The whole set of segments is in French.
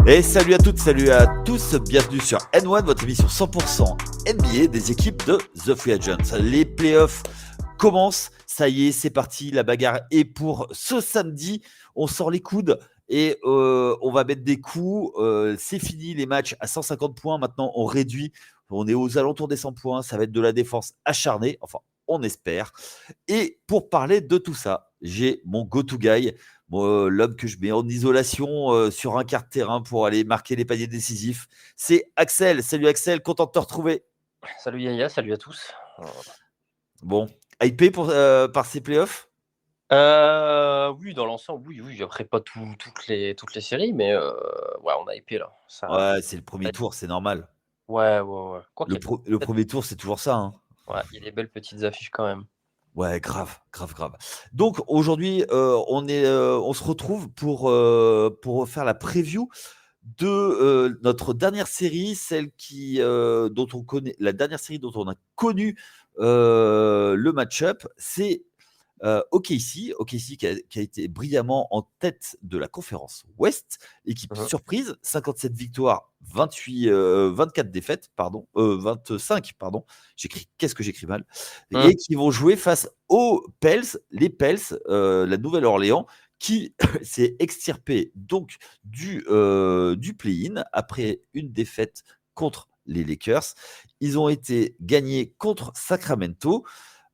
Et salut à toutes, salut à tous, bienvenue sur N1, votre émission 100% NBA des équipes de The Free Agents. Les playoffs commencent, ça y est, c'est parti, la bagarre est pour ce samedi. On sort les coudes et on va mettre des coups. C'est fini les matchs à 150 points, maintenant on réduit, on est aux alentours des 100 points, ça va être de la défense acharnée, enfin on espère. Et pour parler de tout ça, j'ai mon go-to guy, l'homme que je mets en isolation sur un quart de terrain pour aller marquer les paniers décisifs. C'est Axel. Salut Axel, content de te retrouver. Salut Yaya, salut à tous. Bon, hypé par ces playoffs? Oui, dans l'ensemble, oui. Après, pas toutes les séries, mais ouais, on a hypé là. Ça... Ouais, c'est le premier tour, c'est normal. Ouais. Quoi Le, qu'il pro- le premier tour, c'est toujours ça, hein. ouais, il y a des belles petites affiches quand même. Ouais, grave. Donc aujourd'hui, on se retrouve pour faire la preview de notre dernière série, dont on connaît, la dernière série dont on a connu le match-up, c'est OKC qui a été brillamment en tête de la conférence Ouest, équipe surprise, 57 victoires, 24 défaites, 25, pardon. Qu'est-ce que j'écris mal? Et qui vont jouer face aux Pels, les Pels, la Nouvelle-Orléans, qui s'est extirpé donc du play-in après une défaite contre les Lakers. Ils ont été gagnés contre Sacramento.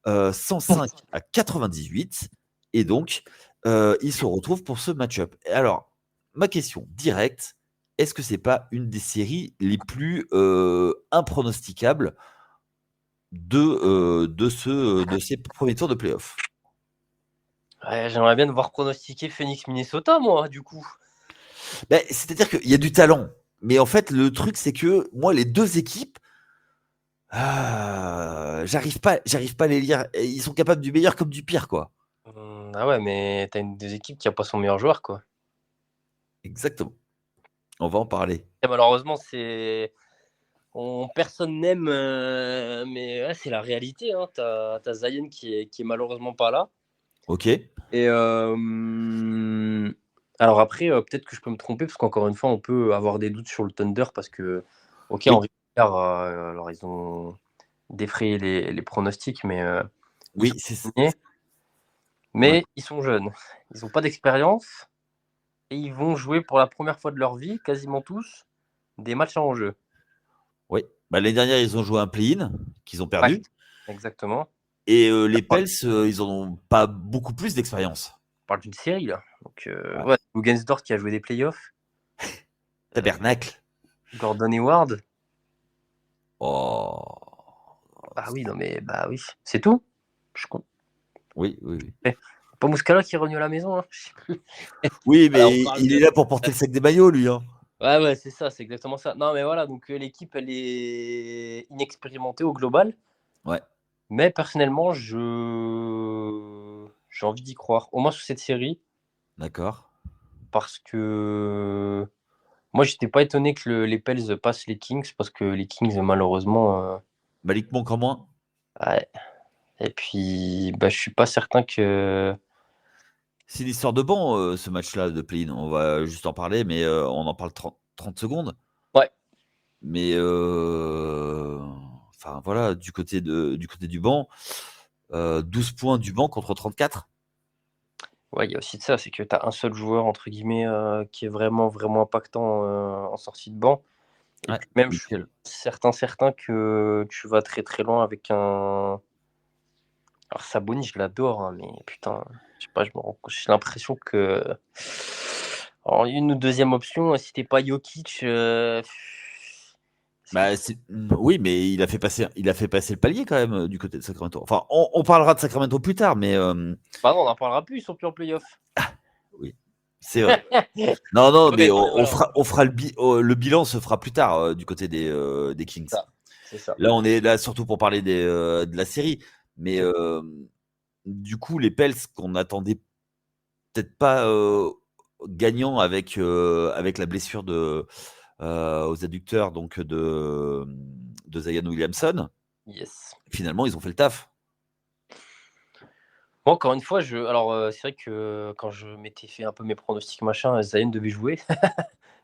105-98. Et donc, ils se retrouvent pour ce match-up. Alors, ma question directe, est-ce que c'est pas une des séries les plus impronosticables de ces premiers tours de playoff? Ouais, j'aimerais bien devoir pronostiquer Phoenix-Minnesota, moi, du coup. Ben, c'est-à-dire qu'il y a du talent. Mais en fait, le truc, c'est que moi, les deux équipes, j'arrive pas à les lire. Ils sont capables du meilleur comme du pire, quoi. Ah ouais, mais t'as une des équipes qui a pas son meilleur joueur, quoi. Exactement. On va en parler. Et malheureusement, personne n'aime, mais ouais, c'est la réalité. Hein. T'as Zion qui est malheureusement pas là. Ok. Et alors après, peut-être que je peux me tromper, parce qu'encore une fois, on peut avoir des doutes sur le Thunder, parce que, ok, Oui. en régulière, alors ils ont défrayé les pronostics, mais ils Oui, sont c'est gagnés. ouais. Mais ils sont jeunes, ils n'ont pas d'expérience, et ils vont jouer pour la première fois de leur vie, quasiment tous, des matchs en jeu. Oui. Bah, l'année dernière, ils ont joué un play-in qu'ils ont Ouais, perdu. exactement. Et les Pels, ils n'ont pas beaucoup plus d'expérience. On parle d'une série, là. Donc, Ouais. ouais, Lugensdorf qui a joué des playoffs, Tabernacle. Gordon Hayward. Oh. Bah oui, non mais bah oui, c'est tout. Je compte. Oui. Pas Muscala qui est revenu à la maison, hein. Oui, Voilà, on mais parle il de. est là pour porter le sac des maillots, lui, hein. Ouais, c'est ça, c'est exactement ça. Non, mais voilà, donc l'équipe, elle est inexpérimentée au global. Ouais. Mais personnellement, j'ai envie d'y croire, au moins sur cette série, D'accord. parce que moi, j'étais pas étonné que les Pels passent les Kings, parce que les Kings, malheureusement, Malik Monk en moins. ouais. Et puis, bah, je suis pas certain que. C'est l'histoire de banc, ce match-là de play-in. On va juste en parler, mais on en parle 30 secondes. Ouais. Mais enfin voilà, du côté du banc, 12 points du banc contre 34. Ouais, il y a aussi de ça, c'est que tu as un seul joueur, entre guillemets, qui est vraiment, vraiment impactant en sortie de banc. Et Ouais, puis même, je suis Mitchell. certain que tu vas très très loin avec un. Alors Sabonis, je l'adore, hein, mais putain, je sais pas, j'ai l'impression que. En une ou deuxième option, si t'es pas Jokic, est-ce que. Bah, oui, mais il a fait passer le palier quand même du côté de Sacramento. Enfin, on parlera de Sacramento plus tard, mais Bah non, on n'en parlera plus, ils sont plus en playoff. oui, c'est vrai. Non, mais Ouais, non, mais voilà, on fera le bilan se fera plus tard du côté des Kings. c'est ça. Là, on est là surtout pour parler de la série, mais du coup, les Pels qu'on attendait peut-être pas gagnants avec la blessure aux adducteurs donc de Zion Williamson. Yes. Finalement, ils ont fait le taf. Bon, encore une fois, alors c'est vrai que quand je m'étais fait un peu mes pronostics machin, Zion devait jouer.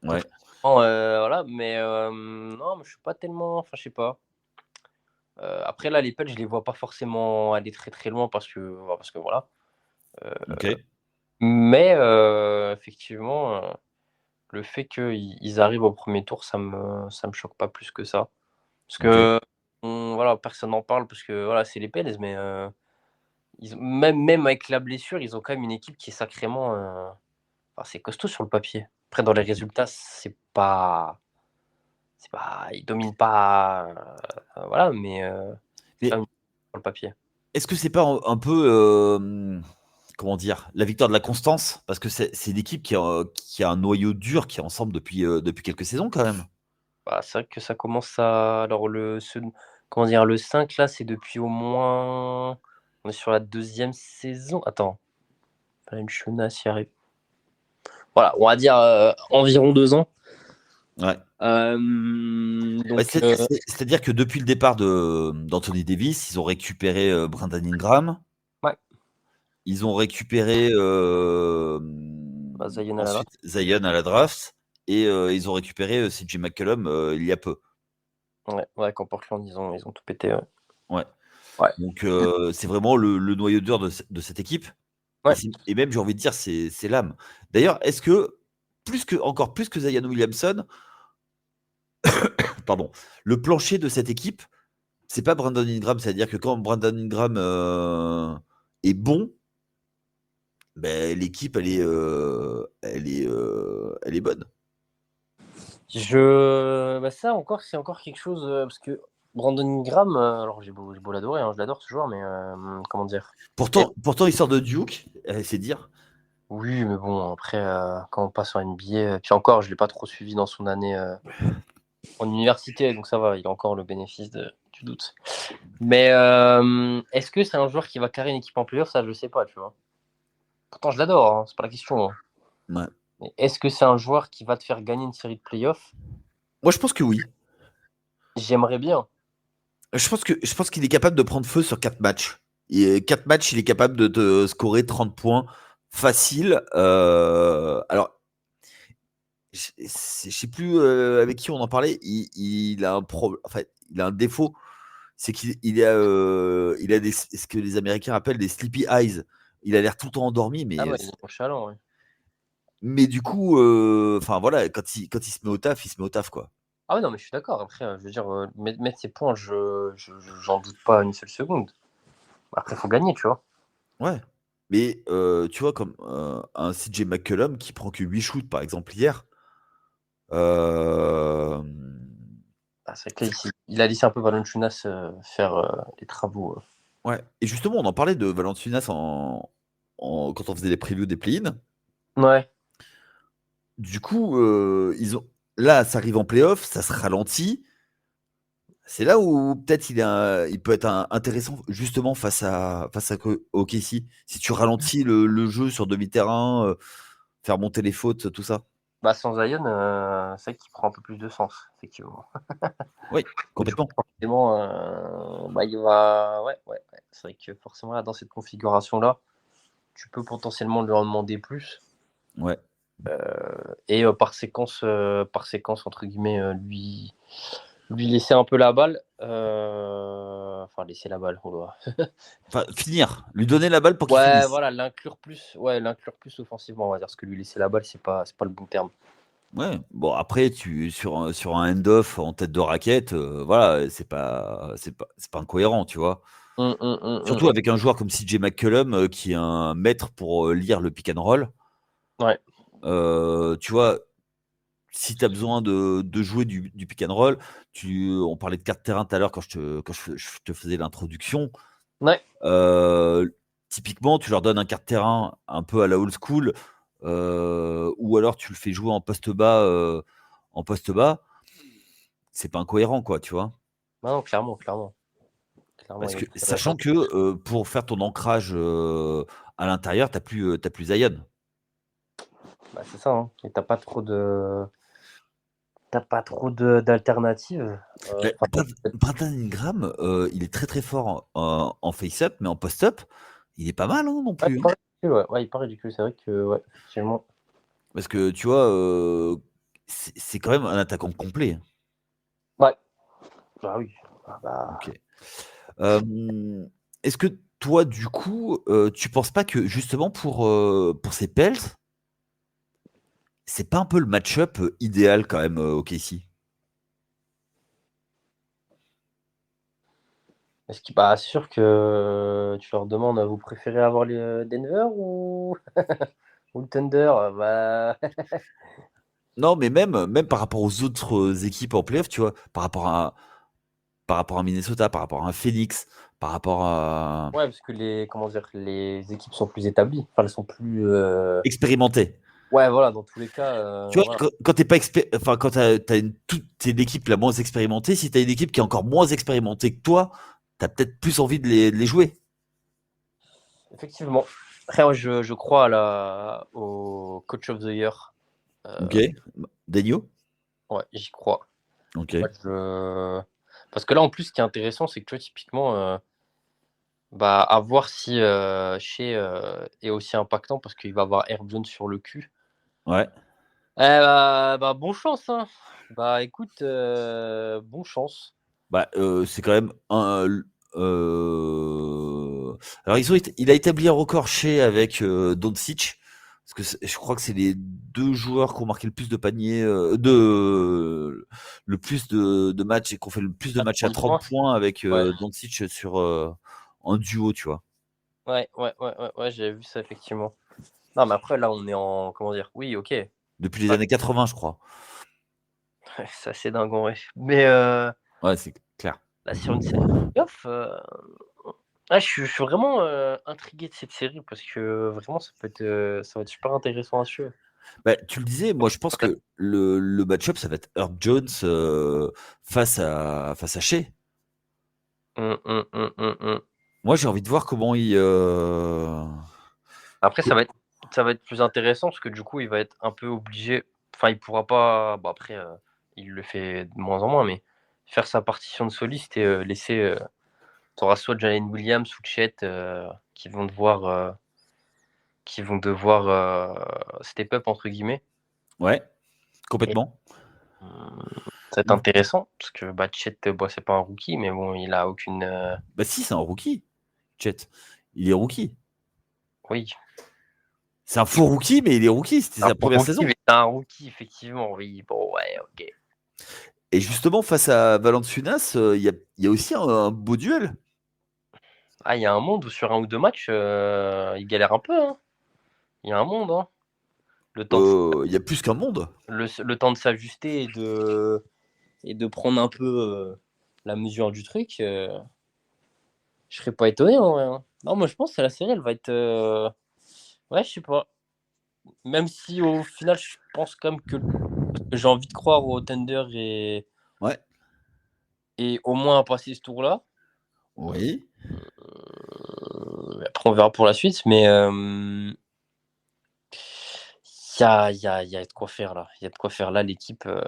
Ouais. Voilà, mais non, mais je suis pas tellement. Enfin, je sais pas. Après, là, les Pels, je les vois pas forcément aller très très loin parce que voilà. Ok. Mais effectivement, le fait qu'ils arrivent au premier tour, ça me choque pas plus que ça. Parce Ok. que voilà, personne n'en parle parce que voilà, c'est les Pels, mais même avec la blessure, ils ont quand même une équipe qui est sacrément. Enfin, c'est costaud sur le papier. Après, dans les résultats, c'est pas, ils dominent pas, voilà, mais c'est quand Mais même sur le papier. est-ce que c'est pas un peu, comment dire, la victoire de la constance? Parce que c'est une équipe qui a un noyau dur qui est ensemble depuis quelques saisons quand même. Bah, c'est vrai que ça commence à. Alors, comment dire, le 5 là, c'est depuis au moins. On est sur la deuxième saison. Attends, Valenciennes y arrive. Voilà, on va dire environ 2 ans. Ouais. Ouais, Donc, c'est-à-dire que depuis le départ d'Anthony Davis, ils ont récupéré Brandon Ingram, ouais, ils ont récupéré bah, Zion à la draft. ensuite Zion à la draft, et ils ont récupéré CJ McCollum il y a peu. Ouais, ouais, quand Portland, ils ont tout pété. Ouais. Ouais. Ouais. Donc c'est vraiment le noyau dur de cette équipe. Ouais. Et même, j'ai envie de dire, c'est l'âme. D'ailleurs, est-ce que, encore plus que Zion Williamson, pardon, le plancher de cette équipe, c'est pas Brandon Ingram. C'est-à-dire que quand Brandon Ingram est bon, ben, l'équipe, elle est bonne. Bah, ça encore, c'est encore quelque chose parce que Brandon Ingram, alors j'ai beau l'adorer, hein, je l'adore ce joueur, mais comment dire? Pourtant, il sort de Duke, c'est dire. Oui, mais bon, après, quand on passe en NBA, puis encore, je l'ai pas trop suivi dans son année en université, donc ça va, il a encore le bénéfice du doute. Mais est-ce que c'est un joueur qui va carrer une équipe en playoff? Ça, je sais pas, tu vois. Pourtant, je l'adore, hein, c'est pas la question, hein. Ouais. Mais est-ce que c'est un joueur qui va te faire gagner une série de playoffs? Moi, je pense que oui. J'aimerais bien. Je pense qu'il est capable de prendre feu sur 4 matchs. Et 4 matchs, il est capable de te scorer 30 points facile. Alors, je sais plus avec qui on en parlait. Il a un problème. Enfin, il a un défaut. C'est qu'il a ce que les Américains appellent des sleepy eyes. Il a l'air tout le temps endormi, Ah ouais, il est nonchalant, ouais. mais du coup, enfin voilà, quand il se met au taf, il se met au taf, quoi. Ah ouais, non, mais je suis d'accord. Après, je veux dire, mettre ses points, j'en doute pas une seule seconde. Après, il faut gagner, tu vois. Ouais. Mais tu vois, comme un CJ McCollum qui prend que 8 shoots, par exemple, hier. Euh, Ah, c'est vrai qu'il a laissé un peu Valanciunas faire les travaux. ouais. Et justement, on en parlait de Valanciunas quand on faisait les previews des play-in. Ouais. Du coup, là, ça arrive en playoff, ça se ralentit. C'est là où peut-être il peut être intéressant justement face à OKC. Si tu ralentis le jeu sur demi-terrain, faire monter les fautes, tout ça. Bah, sans Zion, c'est vrai qu'il prend un peu plus de sens, effectivement. Oui, complètement. Forcément, bah, il va. Ouais, ouais, ouais. C'est vrai que forcément, là, dans cette configuration-là, tu peux potentiellement lui en demander plus. Ouais. Et par séquence, entre guillemets, lui laisser un peu la balle. Enfin, laisser la balle. Oh là. Enfin, finir. Lui donner la balle pour qu'il Ouais, finisse. voilà, l'inclure plus. Ouais, l'inclure plus offensivement, on va dire. Parce que lui laisser la balle, c'est pas le bon terme. Ouais. Bon, après, sur un end-off en tête de raquette, voilà, c'est pas incohérent, tu vois. Surtout Hum. avec un joueur comme CJ McCollum qui est un maître pour lire le pick and roll. Ouais. Tu vois, si tu as besoin de jouer du pick and roll, on parlait de carte terrain tout à l'heure quand je te faisais l'introduction. Ouais. Euh, Typiquement, tu leur donnes un quart de terrain un peu à la old school, ou alors tu le fais jouer en poste bas, c'est pas incohérent, quoi, tu vois. Non, clairement, clairement. Clairement, Parce il que est très sachant adaptable. que pour faire ton ancrage à l'intérieur, t'as plus Zion. Bah, c'est ça, hein. Et d'alternatives. Mais Enfin, Brandon Ingram, il est très très fort en face-up, mais en post-up, il est pas mal hein, non ouais, plus, il hein. paraît ridicule, ouais. Ouais, il paraît ridicule. C'est vrai que, ouais, effectivement. Parce que tu vois, c'est quand même un attaquant complet. Ouais. Bah oui. Ah bah... Ok. Est-ce que toi, du coup, tu penses pas que justement pour ces Pels, c'est pas un peu le match-up idéal quand même au KC? Est-ce que bah, c'est sûr que tu leur demandes, vous préférez avoir les Denver ou, ou le Thunder? Bah... Non, mais même par rapport aux autres équipes en playoff, tu vois, par rapport à Minnesota, par rapport à un Phoenix, par rapport à Ouais, parce que les, comment dire, les équipes sont plus établies. Enfin, elles sont plus. expérimenté. Ouais, voilà, dans tous les cas. Tu vois, Voilà. quand t'es pas enfin, quand t'es l'équipe la moins expérimentée, si t'as une équipe qui est encore moins expérimentée que toi, t'as peut-être plus envie de les jouer. Effectivement. Après, moi, je crois au Coach of the Year. Ok. Denio? Ouais, j'y crois. Ok. Ouais, parce que là, en plus, ce qui est intéressant, c'est que tu vois, typiquement, bah, à voir si Shea est aussi impactant parce qu'il va avoir Herb Jones sur le cul. Ouais. Bah, bon chance, hein. Bah, écoute, bon chance. Bah, c'est quand même un. Alors, il a établi un record chez avec Doncic. Parce que je crois que c'est les deux joueurs qui ont marqué le plus de paniers, le plus de matchs et qui ont fait le plus de À matchs à 30 30 points. points avec Ouais. Doncic sur en duo, tu vois. Ouais, j'avais vu ça, effectivement. Non, mais après, là, on est en. Comment dire? Oui, ok. Depuis les Ouais, années 80, je crois. c'est assez dingue, en vrai. Mais Ouais, c'est clair. là, sur une série de playoffs, je suis vraiment intrigué de cette série parce que vraiment, ça va être super intéressant à suivre. Bah, tu le disais, moi je pense que le match-up, ça va être Herb Jones face à Shea. Hum. Moi, j'ai envie de voir comment il. Après, ça va être plus intéressant parce que du coup, il va être un peu obligé. Enfin, il pourra pas. Bon, après, il le fait de moins en moins, mais faire sa partition de soliste et laisser. Tu auras soit Jalen Williams ou Chet qui vont devoir step up entre guillemets. Ouais, Et complètement. ça va être intéressant parce que bah, Chet, bah, c'est pas un rookie, mais bon, il a aucune. Bah, si, c'est un rookie, Chet. Il est rookie. Oui, C'est un faux rookie, mais il est rookie. C'était un sa bon première rookie, saison. mais c'est un rookie effectivement. Oui, bon, ouais, ok. Et justement, face à Valanciunas, il y a aussi un beau duel. Ah, il y a un monde où sur un ou deux matchs, il galère un peu. Hein. Il y a un monde. Hein. Le temps de, Il y a plus qu'un monde. le temps de s'ajuster et de prendre un peu la mesure du truc. Je serais pas étonné en vrai. Hein. Non, moi je pense que la série elle va être. Ouais, je sais pas. Même si au final, je pense quand même que j'ai envie de croire au Thunder Ouais. et au moins à passer ce tour-là. Oui. Après, on verra pour la suite, mais il y a de quoi faire là. Il y a de quoi faire là, l'équipe. Ouais,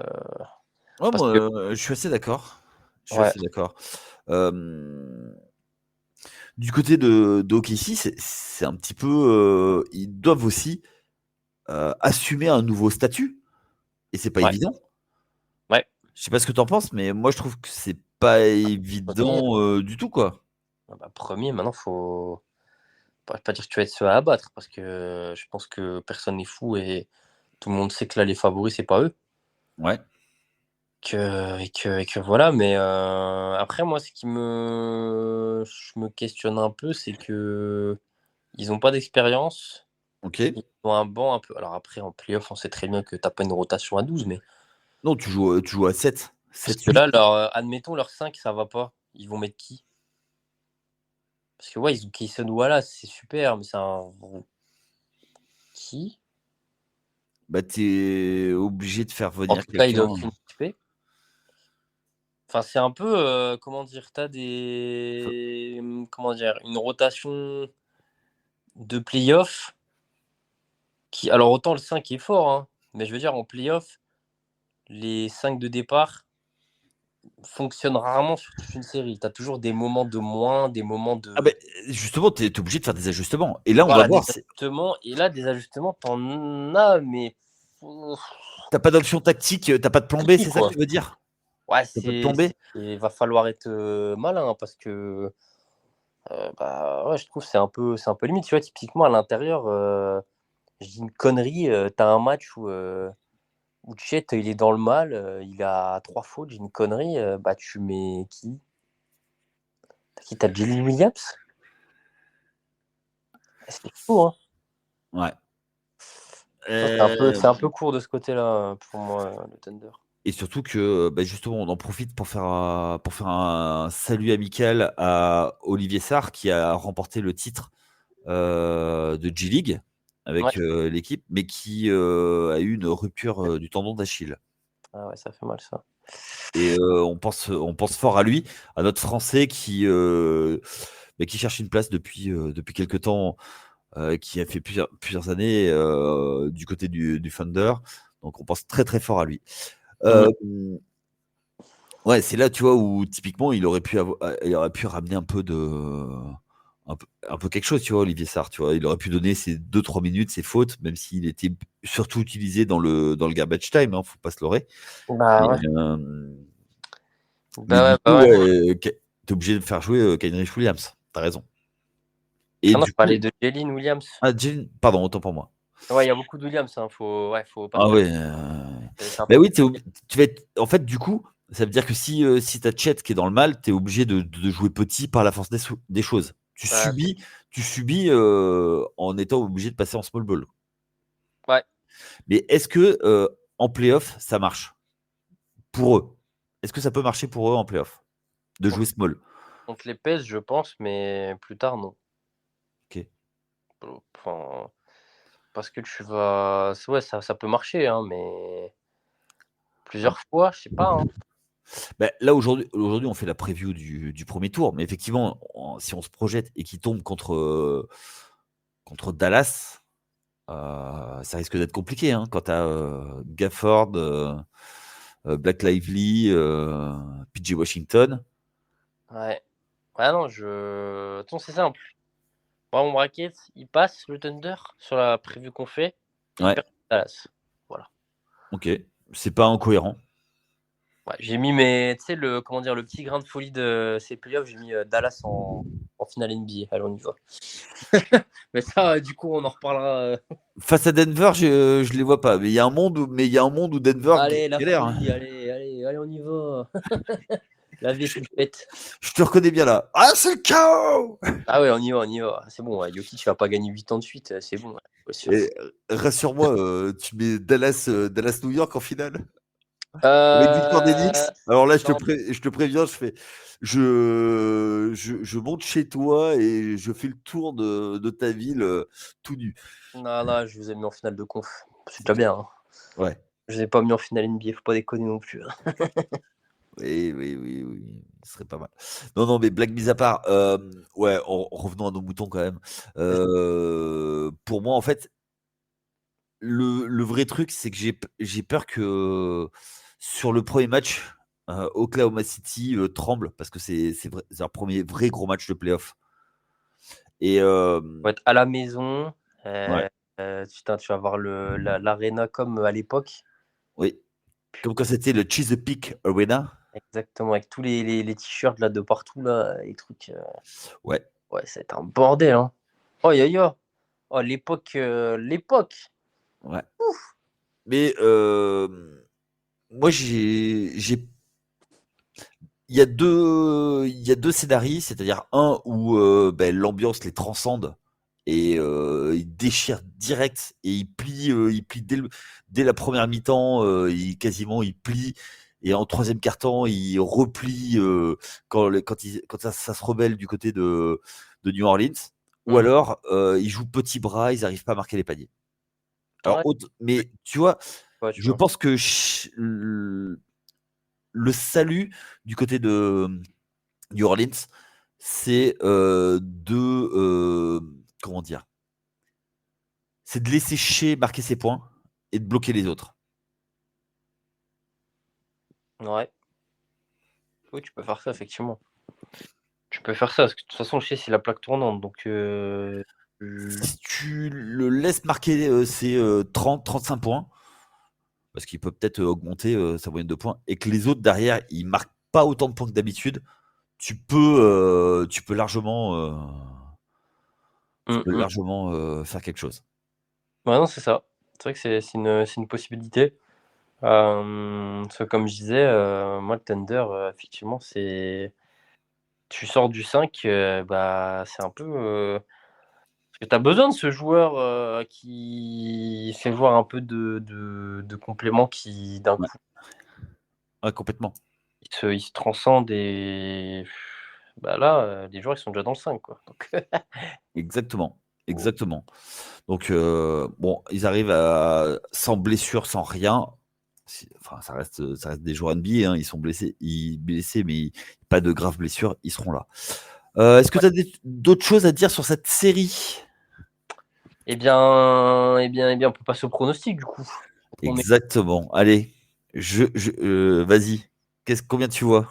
Parce moi, que, je suis assez d'accord. Je suis ouais, assez d'accord. Euh, Du côté de OKC, c'est un petit peu. Ils doivent aussi assumer un nouveau statut. Et c'est pas ouais, évident. ouais. Je sais pas ce que tu en penses, mais moi je trouve que c'est pas Premier, évident du tout, quoi. bah, premier, maintenant, faut pas dire que tu vas être ceux à abattre parce que je pense que personne n'est fou et tout le monde sait que là, les favoris, c'est pas eux. Ouais. Et que voilà, mais après, moi, je me questionne un peu, c'est que ils ont pas d'expérience. Ok. Ils ont un banc un peu. Alors après, en playoff, on sait très bien que t'as pas une rotation à 12 mais Non, tu joues à 7. parce 7, que 8. là, admettons, leur 5 ça va pas. Ils vont mettre qui? Parce que ouais, ils ont Kayson Wallace, c'est super, mais c'est un qui? Bah, t'es obligé de faire En venir tout cas, il a quelqu'un. aucune XP. Enfin, c'est un peu, comment dire, Enfin, comment dire, une rotation de playoff qui, alors autant le 5 est fort, hein, mais je veux dire, en playoff, les 5 de départ fonctionnent rarement sur toute une série. Tu as toujours des moments de moins, des moments Ah ben, de. justement, t'es obligé de faire des ajustements. Et là, on va Voilà, des voir. ajustements. Et là, des ajustements, t'en as, mais. T'as pas d'option tactique, t'as pas de plan B, c'est ça que tu veux dire? Ouais, T'as pas de plan B? il va falloir être malin hein, parce que bah, ouais, je trouve que c'est un peu limite. Tu vois, typiquement à l'intérieur, je dis une connerie, tu as un match où Chet, il est dans le mal, il a 3 fautes, j'ai une connerie, bah, tu mets qui? Tu as Jalen Williams? C'est fou, hein. Ouais. C'est un peu court de ce côté-là, pour moi, le Thunder. Et surtout que, bah, justement, on en profite pour faire un salut amical à Olivier Sarr qui a remporté le titre de G-League Ouais. avec l'équipe, mais qui a eu une rupture du tendon d'Achille. Ah ouais, ça fait mal ça. Et on pense fort à lui, à notre Français bah, qui cherche une place depuis quelque temps, qui a fait plusieurs années du côté du Thunder. Donc on pense très très fort à lui. Mmh. Euh, Ouais, c'est là, tu vois, où typiquement il aurait pu ramener un peu quelque chose, tu vois, Olivier Sarr, tu vois. Il aurait pu donner ses 2-3 minutes, ses fautes, même s'il était surtout utilisé dans le garbage time, hein, faut pas se leurrer. Bah Mais, ouais. mais du Bah coup, ouais. ouais, t'es obligé de faire jouer Kenrich Williams. T'as raison. Et Ah non, je du parlais coup, de Jalen Williams. Pardon, autant pour moi. Ouais, il y a beaucoup de Williams, hein, faut pas se Ah leurrer. ouais. C'est un Bah peu oui, tu vas être. En fait, du coup, ça veut dire que si t'as Chet qui est dans le mal, t'es obligé de jouer petit par la force des choses. ouais, Tu subis en étant obligé de passer en small ball. ouais. Mais est-ce que en playoff, ça marche pour eux? Est-ce que ça peut marcher pour eux en playoff de jouer Contre small? contre les Pels, je pense, mais plus tard, non. Ok. Enfin, parce que tu vas ouais, ça peut marcher, hein, mais Ah, plusieurs fois, je sais pas, hein. bah, là aujourd'hui, on fait la preview du premier tour, mais effectivement, si on se projette et qu'il tombe contre Dallas. Ça risque d'être compliqué hein, quand tu as Gafford, Black Lively, PJ Washington. Ouais. Ah non, attends, c'est simple. Moi, mon bracket, il passe le Thunder sur la preview qu'on fait et il Ouais, perd Dallas. Voilà. ok. C'est pas incohérent. Ouais, j'ai mis mes tu sais comment dire? Le petit grain de folie de ces playoffs, j'ai mis, Dallas en finale NBA. Allez, on y va. Mais ça, du coup, on en reparlera, Face à Denver, je les vois pas. Mais il y a un monde où Denver allez, la galère, hein. folie, allez, on y va. La vie est toute faite. Je te reconnais bien là. Ah, c'est le chaos! Ah ouais, on y va, on y va. C'est bon, ouais, Jokic, tu vas pas gagner 8 ans de suite, c'est bon, ouais, faut se faire Et foutre. rassure-moi, tu mets Dallas New York en finale? Avec victoire des Knicks. Alors là, Non, je te préviens, je monte chez toi et je fais le tour de ta ville tout nu. non, je vous ai mis en finale de conf. C'est déjà bien, hein. Ouais. Je vous ai pas mis en finale NBA, faut pas déconner non plus, hein. Oui, oui, oui, oui, ce serait pas mal. Non, non, mais blague mise à part, ouais, revenons à nos moutons quand même. Pour moi, en fait, le vrai truc, c'est que j'ai peur que sur le premier match, Oklahoma City tremble parce que c'est leur premier vrai gros match de playoff. Et Faut être à la maison, ouais, putain, tu vas voir l'arena comme à l'époque. oui. Comme quand c'était le Chesapeake Arena. Exactement, avec tous les t-shirts là de partout là, les trucs. Ouais, Ouais, ça va être un bordel, hein. Oh yo yo. Oh l'époque. ouais. Mais moi, il y a deux scénarios, c'est-à-dire un où ben, l'ambiance les transcende et ils déchirent direct et ils plient dès la première mi-temps, quasiment ils plient et en troisième quart-temps ils replient quand ça se rebelle du côté de New Orleans. Ou Mmh. alors ils jouent petit bras, ils n'arrivent pas à marquer les paniers. Alors, Ouais, mais tu vois, ouais, tu je vois? pense que le salut du côté de New Orleans, c'est comment dire? C'est de laisser Shea marquer ses points et de bloquer les autres. Ouais. Oui, tu peux faire ça effectivement. Tu peux faire ça parce que de toute façon, je sais c'est la plaque tournante donc Si tu le laisses marquer ses 30-35 points, parce qu'il peut peut-être augmenter sa moyenne de points, et que les autres derrière, ils marquent pas autant de points que d'habitude, tu peux largement faire quelque chose. Ouais, non, c'est ça. C'est vrai que c'est une possibilité. Parce que comme je disais, moi, le Thunder, effectivement, tu sors du 5, bah, c'est un peu, parce que tu as besoin de ce joueur, qui fait voir un peu de complément qui, d'un Ouais. coup, Ouais, complètement. il se transcende et bah, là, les joueurs, ils sont déjà dans le 5, quoi. Donc Exactement. Donc, bon, ils arrivent à, sans blessure, sans rien. Enfin, ça reste des joueurs NBA, hein, ils sont blessés, mais pas de graves blessures, ils seront là. Est-ce que tu as d'autres choses à dire sur cette série? on peut passer au pronostic, du coup. Exactement. Allez, vas-y. Combien tu vois?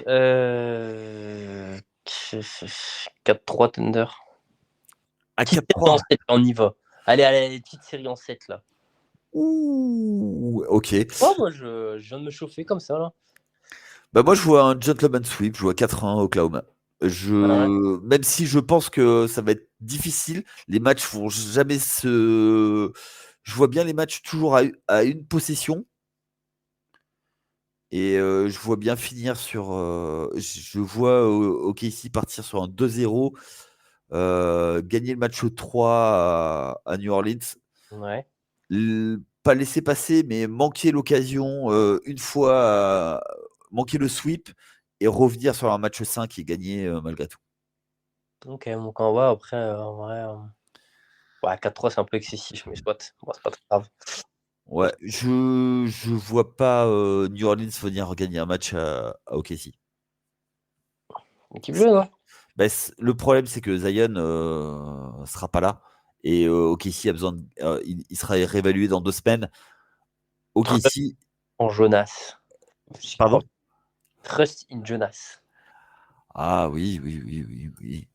4-3 Thunder. À Petite série en 4-3. 7, on y va. Allez, petite série en 7, là. Ouh, ok. Oh, moi, je viens de me chauffer comme ça, là. Bah moi, je vois un gentleman sweep, je vois 4-1 Oklahoma. Ouais. Même si je pense que ça va être difficile, les matchs vont jamais se. Je vois bien les matchs toujours à une possession. Et je vois bien finir sur. Je vois OKC partir sur un 2-0, gagner le match 3 à New Orleans. Ouais. Pas laisser passer, mais manquer l'occasion une fois, manquer le sweep et revenir sur un match 5 et gagner malgré tout. Ok, donc en vrai, après, en vrai, ouais, 4-3, c'est un peu excessif, mais soit. Bon, c'est pas très grave. Ouais, je vois pas New Orleans venir gagner un match à OKC. Équipe jeune, hein. Ben, le problème, c'est que Zion sera pas là et OKC a besoin il sera réévalué dans 2 semaines. OKC, En Jonas. J'y crois. pardon? Trust in Jonas. Ah oui, oui, oui, oui, oui.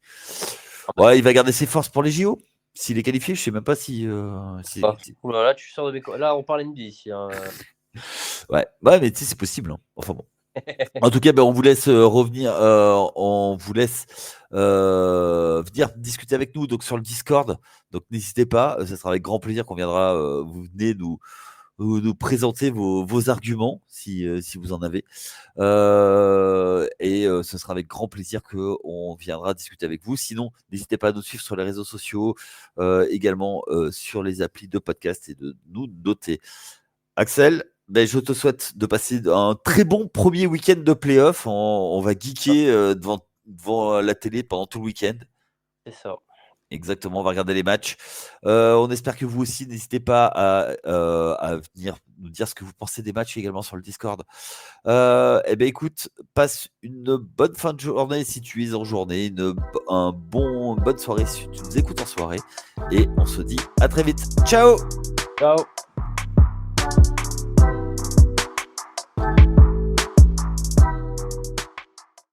Ouais, il va garder ses forces pour les JO. S'il est qualifié, je sais même pas si. Ouh là là, tu sors de mes Là, on parle NBA ici, hein. Ouais, mais tu sais, c'est possible, hein. Enfin bon. En tout cas, ben, on vous laisse revenir, on vous laisse venir discuter avec nous donc sur le Discord. Donc n'hésitez pas, ce sera avec grand plaisir qu'on viendra. Vous venez nous présenter vos arguments si vous en avez. Et ce sera avec grand plaisir qu'on viendra discuter avec vous. Sinon, n'hésitez pas à nous suivre sur les réseaux sociaux, également sur les applis de podcast et de nous noter. Axel, ben, je te souhaite de passer un très bon premier week-end de playoff. On va geeker devant la télé pendant tout le week-end. C'est ça. Exactement, on va regarder les matchs. On espère que vous aussi, n'hésitez pas à venir nous dire ce que vous pensez des matchs également sur le Discord. Eh bien, écoute, passe une bonne fin de journée si tu es en journée, une bonne soirée si tu nous écoutes en soirée. Et on se dit à très vite. Ciao! Ciao.